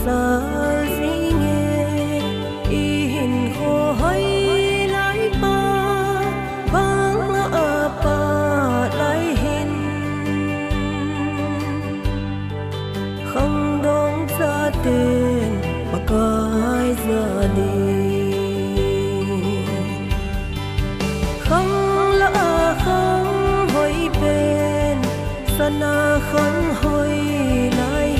sa ringe in ho hai lai pa bang la apa lai hin không đong ra tên mà cái giờ đi không lỡ không hồi bên sana không hồi lại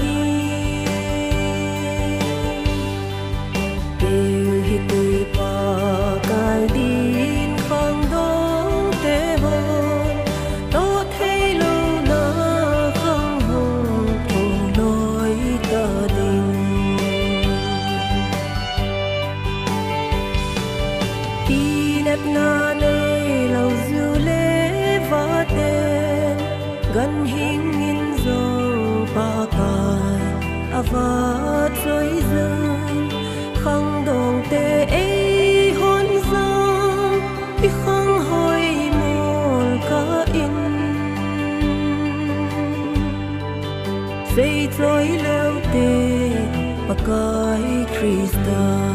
điều hi tươi pa cái din không đong te hồn tốt thấy lâu na không hồn thùng nói ta đình đi đẹp na nơi lâu du lễ và tên gần hình in dòng ba cài avat rồi dần không đồng tê ấy hôn giang đi không hồi một cả in dây trôi lâu tê ba cài Krista